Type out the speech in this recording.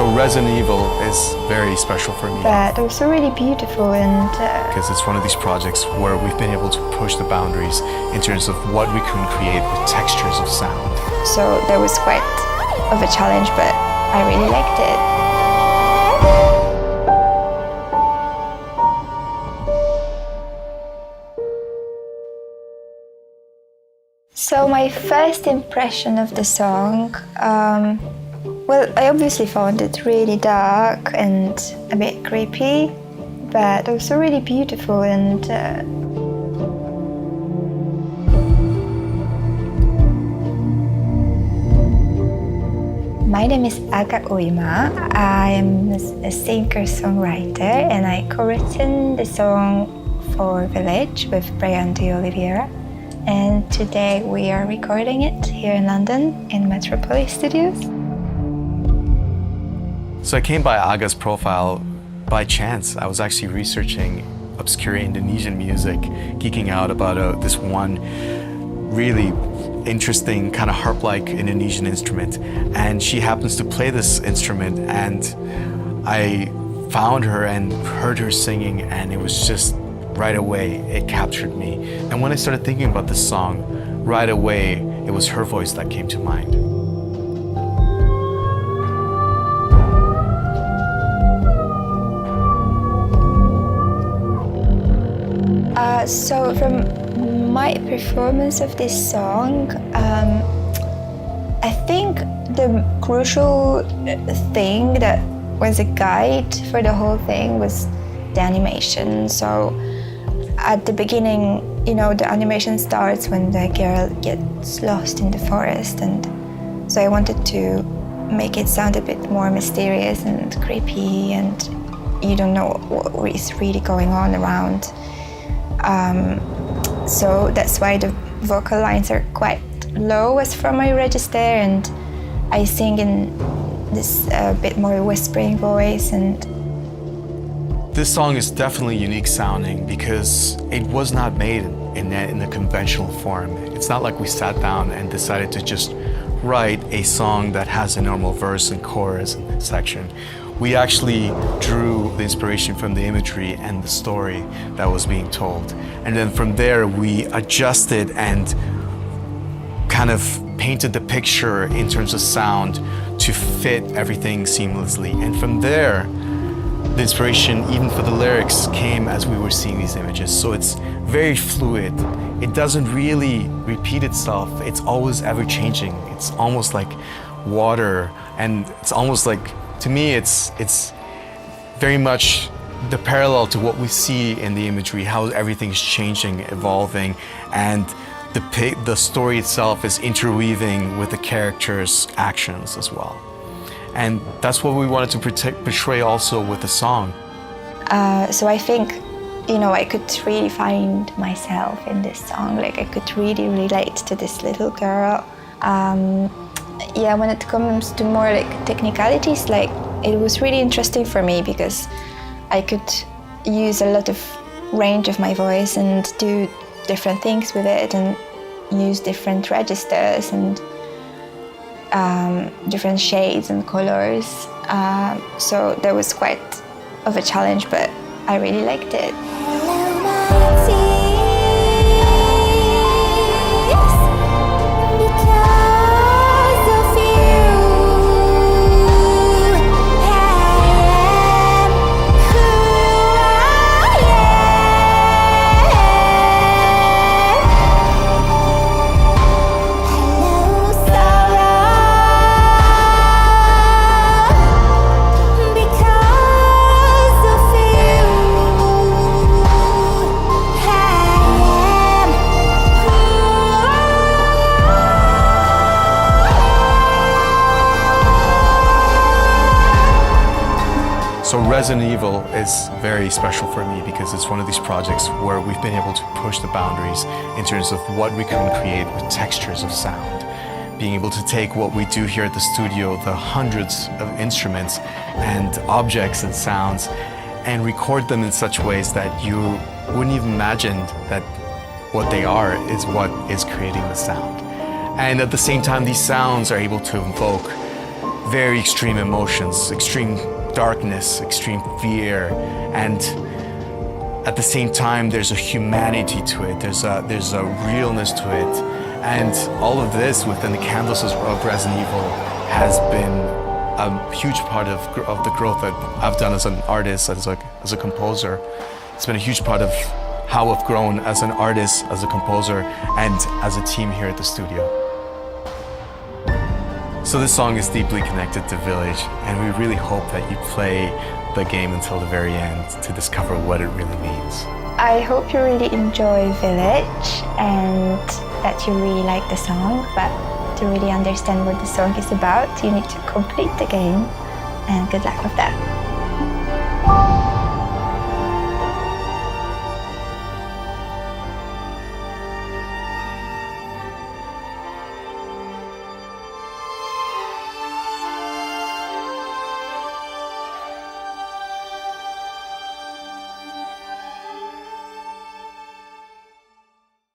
So Resident Evil is very special for me. But also really beautiful and... Because it's one of these projects where we've been able to push the boundaries in terms of what we can create with textures of sound. So that was quite of a challenge, but I really liked it. So my first impression of the song, well, I obviously found it really dark and a bit creepy, but also really beautiful and My name is Aga Oima. I am a singer-songwriter and I co-written the song for Village with Brian de Oliveira. And today we are recording it here in London in Metropolis Studios. So I came by Aga's profile by chance. I was actually researching obscure Indonesian music, geeking out about this one really interesting kind of harp-like Indonesian instrument. And she happens to play this instrument, and I found her and heard her singing, and it was just right away, it captured me. And when I started thinking about this song, right away, it was her voice that came to mind. So from my performance of this song, I think the crucial thing that was a guide for the whole thing was the animation. So at the beginning, you know, the animation starts when the girl gets lost in the forest, and so I wanted to make it sound a bit more mysterious and creepy, and you don't know what is really going on around. So that's why the vocal lines are quite low as from my register, and I sing in this bit more whispering voice. And this song is definitely unique sounding because it was not made in a conventional form. It's not like we sat down and decided to just write a song that has a normal verse and chorus section. We actually drew the inspiration from the imagery and the story that was being told. And then from there, we adjusted and kind of painted the picture in terms of sound to fit everything seamlessly. And from there, the inspiration, even for the lyrics, came as we were seeing these images. So it's very fluid. It doesn't really repeat itself. It's always ever-changing. It's almost like water, and it's almost like, to me, it's very much the parallel to what we see in the imagery, how everything's changing, evolving, and the story itself is interweaving with the characters' actions as well. And that's what we wanted to portray also with the song. So I think, you know, I could really find myself in this song. Like, I could really relate to this little girl. Yeah, when it comes to more like technicalities, like, it was really interesting for me because I could use a lot of range of my voice and do different things with it and use different registers and different shades and colors. So that was quite of a challenge, but I really liked it. So Resident Evil is very special for me because it's one of these projects where we've been able to push the boundaries in terms of what we can create with textures of sound. Being able to take what we do here at the studio, the hundreds of instruments and objects and sounds, and record them in such ways that you wouldn't even imagine that what they are is what is creating the sound. And at the same time, these sounds are able to invoke very extreme emotions, extreme darkness, extreme fear, and at the same time there's a humanity to it, there's a realness to it. And all of this within the canvases of Resident Evil has been a huge part of the growth that I've done as an artist, as a composer. It's been a huge part of how I've grown as an artist, as a composer, and as a team here at the studio. So this song is deeply connected to Village, and we really hope that you play the game until the very end to discover what it really means. I hope you really enjoy Village and that you really like the song, but to really understand what the song is about, you need to complete the game, and good luck with that.